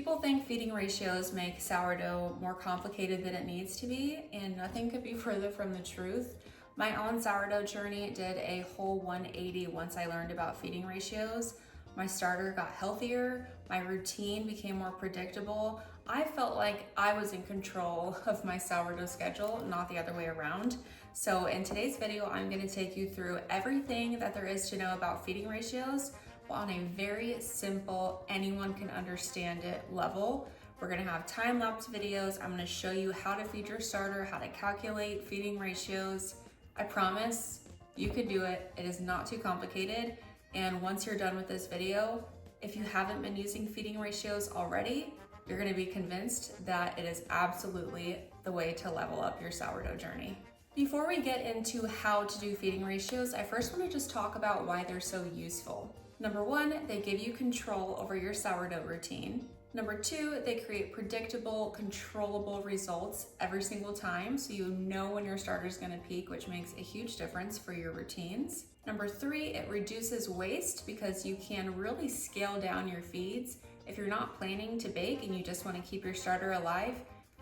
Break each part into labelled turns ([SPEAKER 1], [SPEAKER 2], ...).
[SPEAKER 1] People think feeding ratios make sourdough more complicated than it needs to be, and nothing could be further from the truth. My own sourdough journey did a whole 180 once I learned about feeding ratios. My starter got healthier, my routine became more predictable. I felt like I was in control of my sourdough schedule, not the other way around. So in today's video, I'm going to take you through everything that there is to know about feeding ratios, but on a very simple, anyone can understand it level. We're going to have time-lapse videos. I'm going to show you how to feed your starter, how to calculate feeding ratios. I promise you can do it. It is not too complicated. And once you're done with this video, if you haven't been using feeding ratios already, you're going to be convinced that it is absolutely the way to level up your sourdough journey. Before we get into how to do feeding ratios, I first want to just talk about why they're so useful. Number one, they give you control over your sourdough routine. Number two, they create predictable, controllable results every single time, so you know when your starter is going to peak, which makes a huge difference for your routines. Number three, it reduces waste because you can really scale down your feeds. If you're not planning to bake and you just want to keep your starter alive,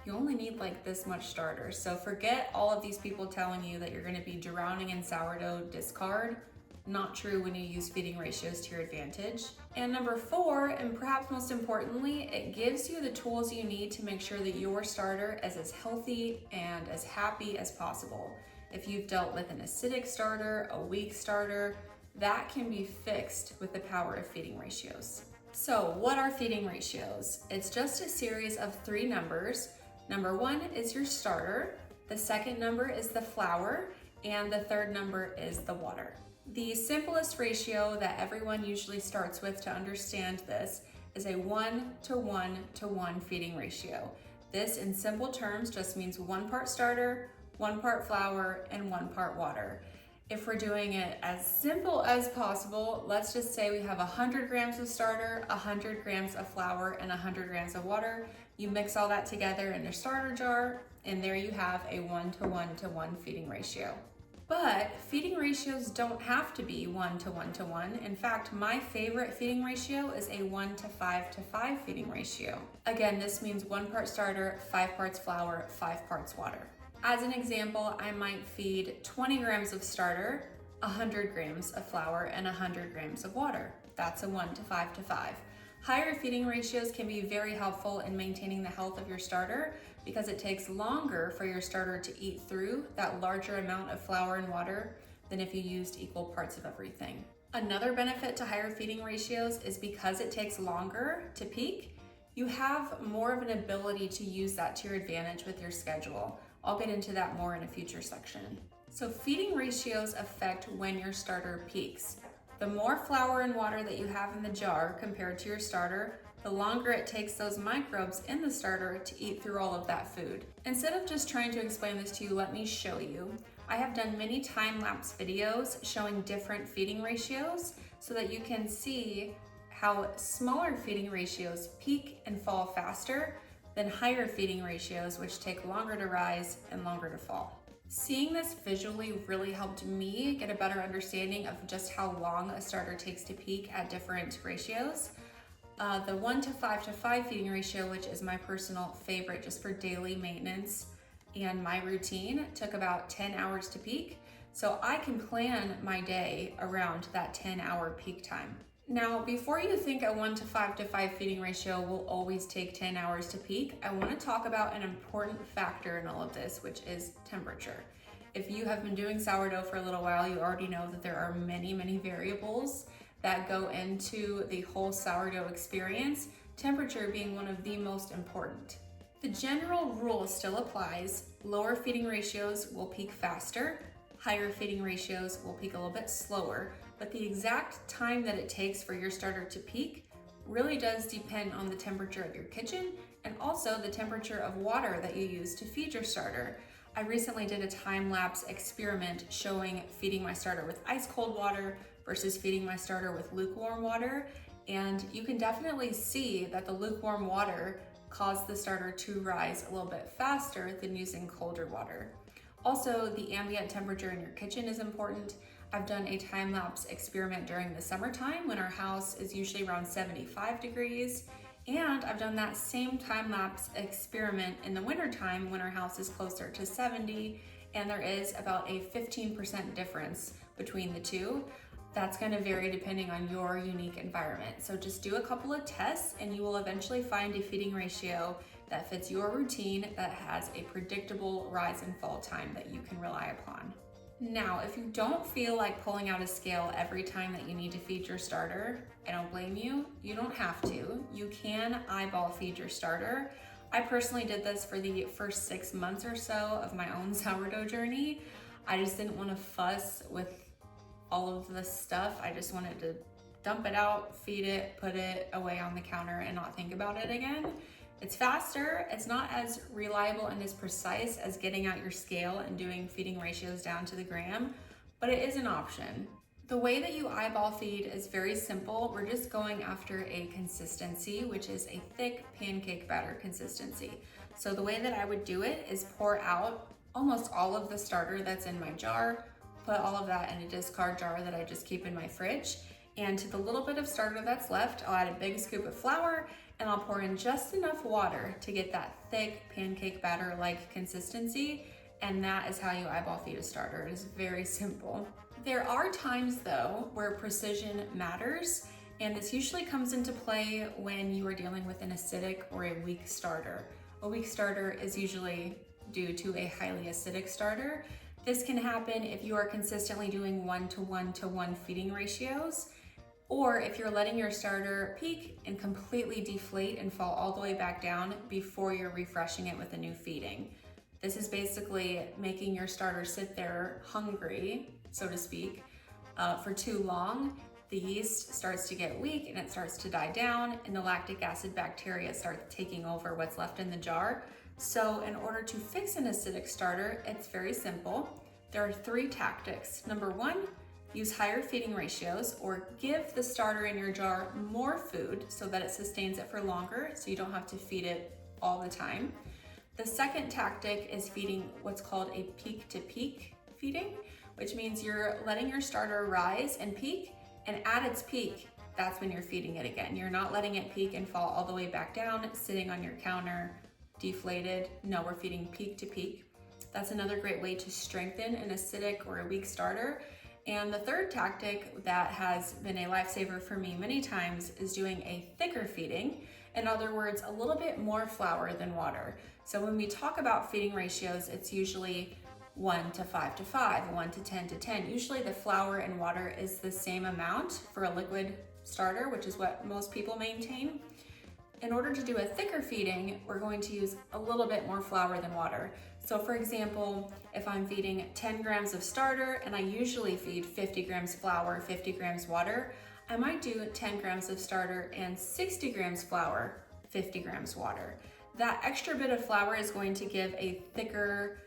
[SPEAKER 1] you only need like this much starter. So forget all of these people telling you that you're going to be drowning in sourdough. Discard. Not true when you use feeding ratios to your advantage. And number four, and perhaps most importantly, it gives you the tools you need to make sure that your starter is as healthy and as happy as possible. If you've dealt with an acidic starter, a weak starter, that can be fixed with the power of feeding ratios. So what are feeding ratios? It's just a series of three numbers. Number one is your starter, the second number is the flour, and the third number is the water. The simplest ratio that everyone usually starts with to understand this is a 1:1:1 feeding ratio. This, in simple terms, just means 1 part starter, 1 part flour, and 1 part water. If we're doing it as simple as possible, let's just say we have 100 grams of starter, 100 grams of flour, and 100 grams of water. You mix all that together in a starter jar, and there you have a 1:1:1 feeding ratio. But feeding ratios don't have to be 1:1:1. In fact, my favorite feeding ratio is a 1:5:5 feeding ratio. Again, this means 1 part starter, 5 parts flour, 5 parts water. As an example, I might feed 20 grams of starter, 100 grams of flour, and 100 grams of water. That's a 1:5:5. Higher feeding ratios can be very helpful in maintaining the health of your starter because it takes longer for your starter to eat through that larger amount of flour and water than if you used equal parts of everything. Another benefit to higher feeding ratios is because it takes longer to peak, you have more of an ability to use that to your advantage with your schedule. I'll get into that more in a future section. So feeding ratios affect when your starter peaks. The more flour and water that you have in the jar compared to your starter, the longer it takes those microbes in the starter to eat through all of that food. Instead of just trying to explain this to you, let me show you. I have done many time-lapse videos showing different feeding ratios so that you can see how smaller feeding ratios peak and fall faster than higher feeding ratios, which take longer to rise and longer to fall. Seeing this visually really helped me get a better understanding of just how long a starter takes to peak at different ratios. The 1:5:5 feeding ratio, which is my personal favorite just for daily maintenance and my routine, took about 10 hours to peak. So I can plan my day around that 10-hour peak time. Now, before you think a 1:5:5 feeding ratio will always take 10 hours to peak, I want to talk about an important factor in all of this, which is temperature. If you have been doing sourdough for a little while, you already know that there are many variables that go into the whole sourdough experience, temperature being one of the most important. The general rule still applies. Lower feeding ratios will peak faster, higher feeding ratios will peak a little bit slower, but the exact time that it takes for your starter to peak really does depend on the temperature of your kitchen and also the temperature of water that you use to feed your starter. I recently did a time-lapse experiment showing feeding my starter with ice cold water versus feeding my starter with lukewarm water, and you can definitely see that the lukewarm water caused the starter to rise a little bit faster than using colder water. Also, the ambient temperature in your kitchen is important. I've done a time-lapse experiment during the summertime when our house is usually around 75 degrees, And I've done that same time-lapse experiment in the wintertime when our house is closer to 70, and there is about a 15% difference between the two. That's going to vary depending on your unique environment. So just do a couple of tests and you will eventually find a feeding ratio that fits your routine, that has a predictable rise and fall time that you can rely upon. Now, if you don't feel like pulling out a scale every time that you need to feed your starter, I don't blame you. You don't have to. You can eyeball feed your starter. I personally did this for the first 6 months or so of my own sourdough journey. I just didn't want to fuss with all of this stuff. I just wanted to dump it out, feed it, put it away on the counter and not think about it again. It's faster, it's not as reliable and as precise as getting out your scale and doing feeding ratios down to the gram, but it is an option. The way that you eyeball feed is very simple. We're just going after a consistency, which is a thick pancake batter consistency. So the way that I would do it is pour out almost all of the starter that's in my jar, put all of that in a discard jar that I just keep in my fridge, and to the little bit of starter that's left, I'll add a big scoop of flour and I'll pour in just enough water to get that thick pancake batter-like consistency, and that is how you eyeball feed a starter. It is very simple. There are times though where precision matters, and this usually comes into play when you are dealing with an acidic or a weak starter. A weak starter is usually due to a highly acidic starter. This can happen if you are consistently doing 1:1:1 feeding ratios, or if you're letting your starter peak and completely deflate and fall all the way back down before you're refreshing it with a new feeding. This is basically making your starter sit there hungry, so to speak, for too long. The yeast starts to get weak and it starts to die down, and the lactic acid bacteria start taking over what's left in the jar. So in order to fix an acidic starter, it's very simple. There are 3 tactics. Number 1, use higher feeding ratios, or give the starter in your jar more food so that it sustains it for longer, so you don't have to feed it all the time. The second tactic is feeding what's called a peak to peak feeding, which means you're letting your starter rise and peak, and at its peak, that's when you're feeding it again. You're not letting it peak and fall all the way back down, sitting on your counter, deflated. No, we're feeding peak to peak. That's another great way to strengthen an acidic or a weak starter. And the third tactic that has been a lifesaver for me many times is doing a thicker feeding. In other words, a little bit more flour than water. So when we talk about feeding ratios, it's usually 1:5:5, 1:10:10. Usually the flour and water is the same amount for a liquid starter, which is what most people maintain. In order to do a thicker feeding, we're going to use a little bit more flour than water. So for example, if I'm feeding 10 grams of starter and I usually feed 50 grams flour, 50 grams water, I might do 10 grams of starter and 60 grams flour, 50 grams water. That extra bit of flour is going to give a thicker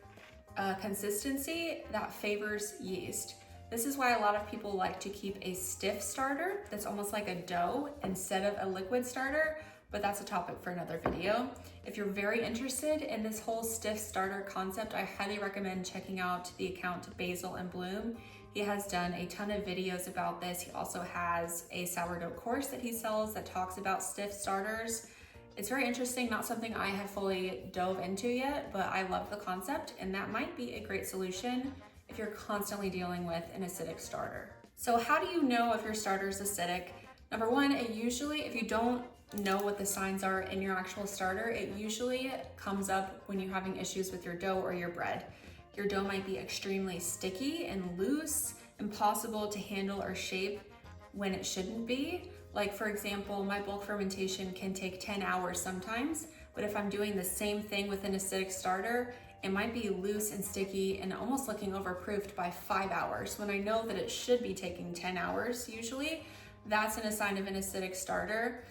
[SPEAKER 1] consistency that favors yeast. This is why a lot of people like to keep a stiff starter that's almost like a dough instead of a liquid starter, but that's a topic for another video. If you're very interested in this whole stiff starter concept, I highly recommend checking out the account Basil and Bloom. He has done a ton of videos about this. He also has a sourdough course that he sells that talks about stiff starters. It's very interesting, not something I have fully dove into yet, but I love the concept, and that might be a great solution if you're constantly dealing with an acidic starter. So how do you know if your starter is acidic? Number 1, it usually, if you don't know what the signs are in your actual starter, it usually comes up when you're having issues with your dough or your bread. Your dough might be extremely sticky and loose, impossible to handle or shape when it shouldn't be. Like for example, my bulk fermentation can take 10 hours sometimes, but if I'm doing the same thing with an acidic starter, it might be loose and sticky and almost looking overproofed by 5 hours when I know that it should be taking 10 hours usually. That's a sign of an acidic starter.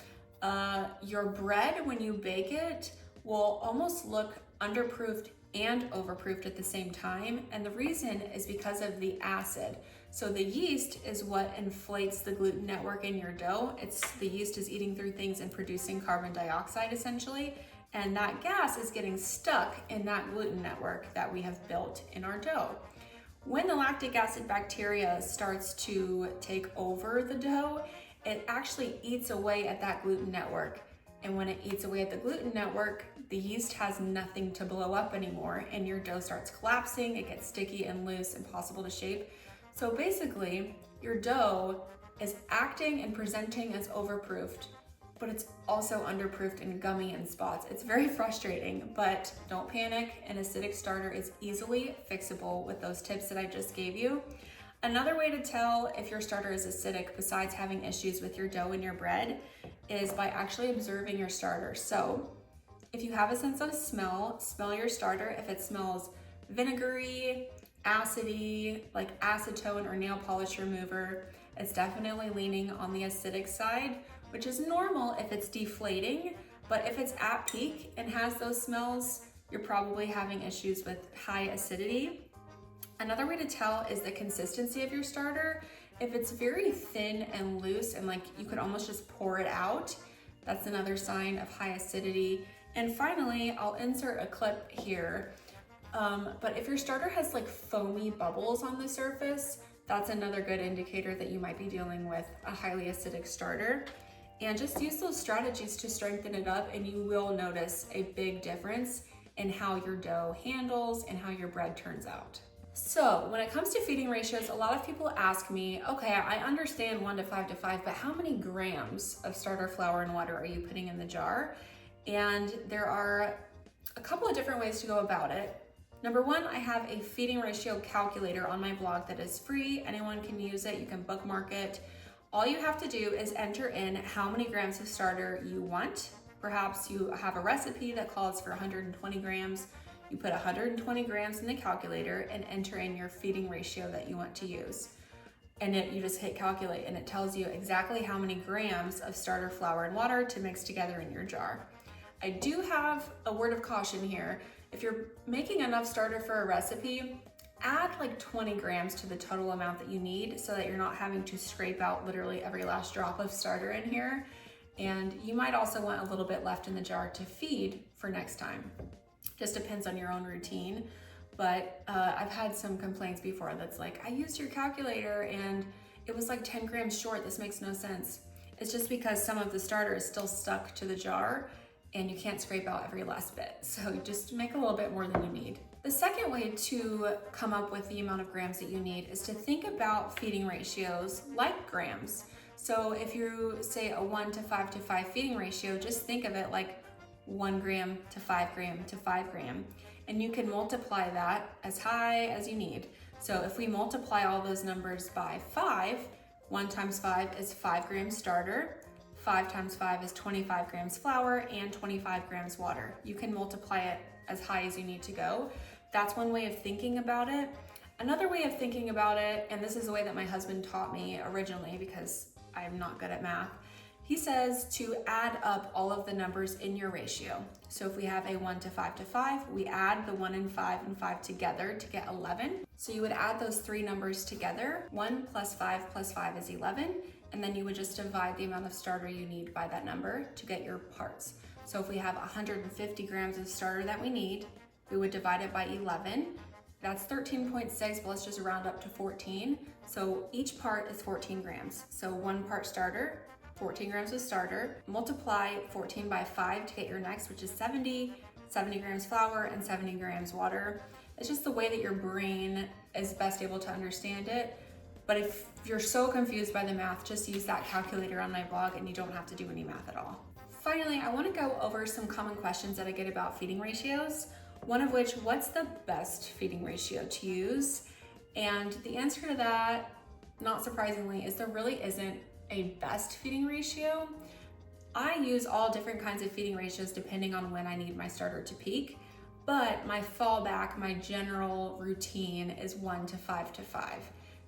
[SPEAKER 1] Your bread, when you bake it, will almost look underproofed and overproofed at the same time, and the reason is because of the acid. So the yeast is what inflates the gluten network in your dough. The yeast is eating through things and producing carbon dioxide essentially, and that gas is getting stuck in that gluten network that we have built in our dough. When the lactic acid bacteria starts to take over the dough, it actually eats away at that gluten network. And when it eats away at the gluten network, the yeast has nothing to blow up anymore, and your dough starts collapsing, it gets sticky and loose, impossible to shape. So basically, your dough is acting and presenting as overproofed, but it's also underproofed and gummy in spots. It's very frustrating, but don't panic. An acidic starter is easily fixable with those tips that I just gave you. Another way to tell if your starter is acidic, besides having issues with your dough and your bread, is by actually observing your starter. So if you have a sense of smell your starter. If it smells vinegary, acidy, like acetone or nail polish remover, it's definitely leaning on the acidic side, which is normal if it's deflating, but if it's at peak and has those smells, you're probably having issues with high acidity. Another way to tell is the consistency of your starter. If it's very thin and loose and like you could almost just pour it out, that's another sign of high acidity. And finally, I'll insert a clip here. But if your starter has like foamy bubbles on the surface, that's another good indicator that you might be dealing with a highly acidic starter. And just use those strategies to strengthen it up, and you will notice a big difference in how your dough handles and how your bread turns out. So when it comes to feeding ratios, a lot of people ask me, okay, I understand 1 to 5 to 5, but how many grams of starter flour and water are you putting in the jar? And there are a couple of different ways to go about it. Number one, I have a feeding ratio calculator on my blog that is free. Anyone can use it. You can bookmark it. All you have to do is enter in how many grams of starter you want. Perhaps you have a recipe that calls for 120 grams. You put 120 grams in the calculator and enter in your feeding ratio that you want to use. And you just hit calculate, and it tells you exactly how many grams of starter flour and water to mix together in your jar. I do have a word of caution here. If you're making enough starter for a recipe, add like 20 grams to the total amount that you need so that you're not having to scrape out literally every last drop of starter in here. And you might also want a little bit left in the jar to feed for next time. Just depends on your own routine. But I've had some complaints before that's like, I used your calculator and it was like 10 grams short. This makes no sense. It's just because some of the starter is still stuck to the jar and you can't scrape out every last bit. So just make a little bit more than you need. The second way to come up with the amount of grams that you need is to think about feeding ratios like grams. So if you say a 1 to 5 to 5 feeding ratio, just think of it like 1 gram to 5 gram to 5 gram. And you can multiply that as high as you need. So if we multiply all those numbers by 5, 1 times 5 is 5 grams starter, 5 times 5 is 25 grams flour, and 25 grams water. You can multiply it as high as you need to go. That's one way of thinking about it. Another way of thinking about it, and this is the way that my husband taught me originally because I'm not good at math, he says to add up all of the numbers in your ratio. So if we have a 1 to 5 to 5, we add the 1 and 5 together to get 11. So you would add those three numbers together. 1 plus 5 is 11. And then you would just divide the amount of starter you need by that number to get your parts. So if we have 150 grams of starter that we need, we would divide it by 11. That's 13.6, but let's just round up to 14. So each part is 14 grams. So 1 part starter, 14 grams of starter, multiply 14 by 5 to get your next, which is 70 grams flour and 70 grams water. It's just the way that your brain is best able to understand it. But if you're so confused by the math, just use that calculator on my blog and you don't have to do any math at all. Finally, I want to go over some common questions that I get about feeding ratios. One of which, what's the best feeding ratio to use? And the answer to that, not surprisingly, is there really isn't a best feeding ratio. I use all different kinds of feeding ratios depending on when I need my starter to peak, but my fallback, my general routine is 1 to 5 to 5.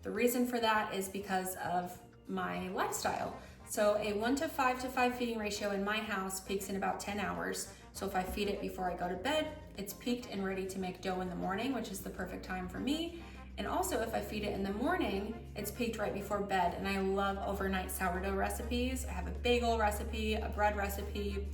[SPEAKER 1] The reason for that is because of my lifestyle. So a 1 to 5 feeding ratio in my house peaks in about 10 hours. So if I feed it before I go to bed, it's peaked and ready to make dough in the morning, which is the perfect time for me. And also if I feed it in the morning, it's peaked right before bed. And I love overnight sourdough recipes. I have a bagel recipe, a bread recipe,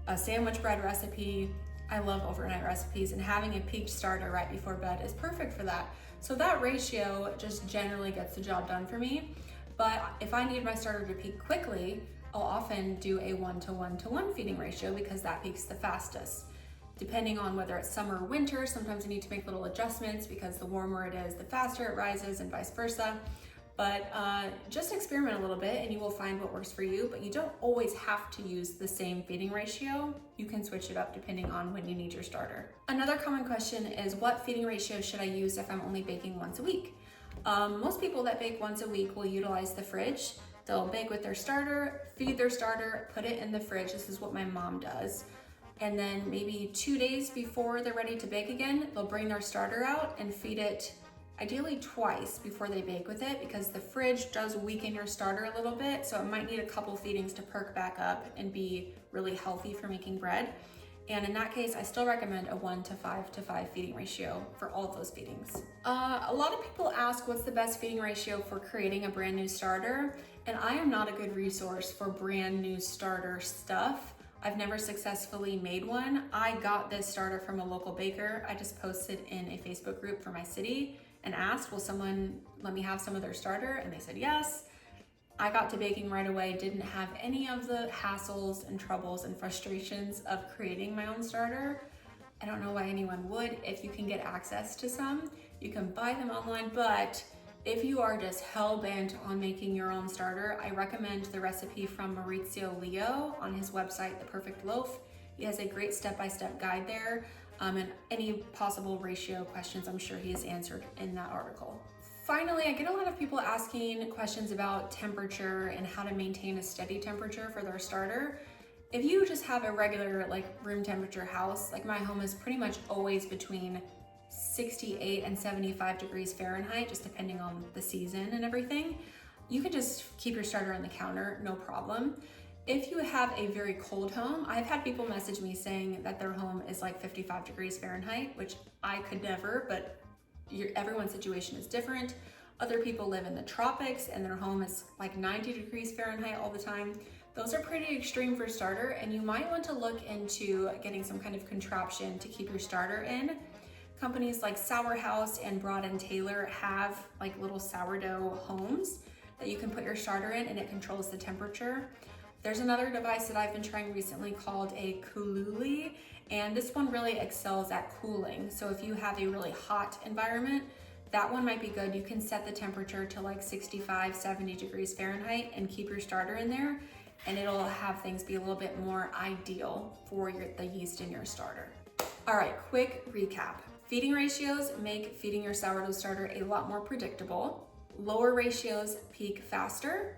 [SPEAKER 1] a sandwich bread recipe. I love overnight recipes, and having a peaked starter right before bed is perfect for that. So that ratio just generally gets the job done for me. But if I need my starter to peak quickly, I'll often do a 1:1:1 feeding ratio because that peaks the fastest. Depending on whether it's summer or winter, sometimes you need to make little adjustments because the warmer it is, the faster it rises and vice versa. But just experiment a little bit and you will find what works for you, but you don't always have to use the same feeding ratio. You can switch it up depending on when you need your starter. Another common question is, what feeding ratio should I use if I'm only baking once a week? Most people that bake once a week will utilize the fridge. They'll bake with their starter, feed their starter, put it in the fridge. This is what my mom does. And then maybe 2 days before they're ready to bake again, they'll bring their starter out and feed it ideally twice before they bake with it, because the fridge does weaken your starter a little bit, so it might need a couple feedings to perk back up and be really healthy for making bread. And in that case, I still recommend a 1:5:5 feeding ratio for all of those feedings. A lot of people ask what's the best feeding ratio for creating a brand new starter, and I am not a good resource for brand new starter stuff. I've never successfully made one. I got this starter from a local baker. I just posted in a Facebook group for my city and asked, will someone let me have some of their starter? And they said yes. I got to baking right away, didn't have any of the hassles and troubles and frustrations of creating my own starter. I don't know why anyone would. If you can get access to some, you can buy them online, but if you are just hell-bent on making your own starter, I recommend the recipe from Maurizio Leo on his website, The Perfect Loaf. He has a great step-by-step guide there, and any possible ratio questions I'm sure he has answered in that article. Finally, I get a lot of people asking questions about temperature and how to maintain a steady temperature for their starter. If you just have a regular room temperature house, like my home is pretty much always between 68 and 75 degrees Fahrenheit, just depending on the season and everything, you can just keep your starter on the counter, no problem. If you have a very cold home, I've had people message me saying that their home is like 55 degrees Fahrenheit, which I could never, but everyone's situation is different. Other people live in the tropics and their home is like 90 degrees Fahrenheit all the time. Those are pretty extreme for starter, and you might want to look into getting some kind of contraption to keep your starter in. Companies like Sour House and Broad and Taylor have like little sourdough homes that you can put your starter in, and it controls the temperature. There's another device that I've been trying recently called a Kululi, and this one really excels at cooling. So if you have a really hot environment, that one might be good. You can set the temperature to like 65, 70 degrees Fahrenheit and keep your starter in there, and it'll have things be a little bit more ideal for the yeast in your starter. All right, quick recap. Feeding ratios make feeding your sourdough starter a lot more predictable. Lower ratios peak faster.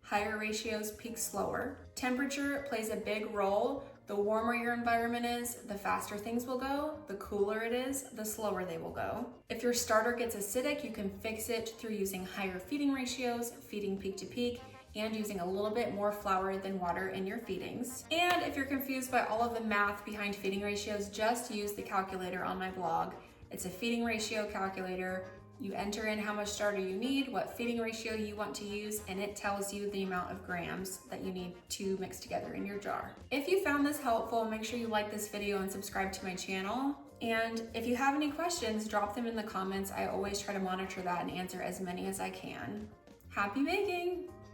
[SPEAKER 1] Higher ratios peak slower. Temperature plays a big role. The warmer your environment is, the faster things will go. The cooler it is, the slower they will go. If your starter gets acidic, you can fix it through using higher feeding ratios, feeding peak to peak, and using a little bit more flour than water in your feedings. And if you're confused by all of the math behind feeding ratios, just use the calculator on my blog. It's a feeding ratio calculator. You enter in how much starter you need, what feeding ratio you want to use, and it tells you the amount of grams that you need to mix together in your jar. If you found this helpful, make sure you like this video and subscribe to my channel. And if you have any questions, drop them in the comments. I always try to monitor that and answer as many as I can. Happy baking!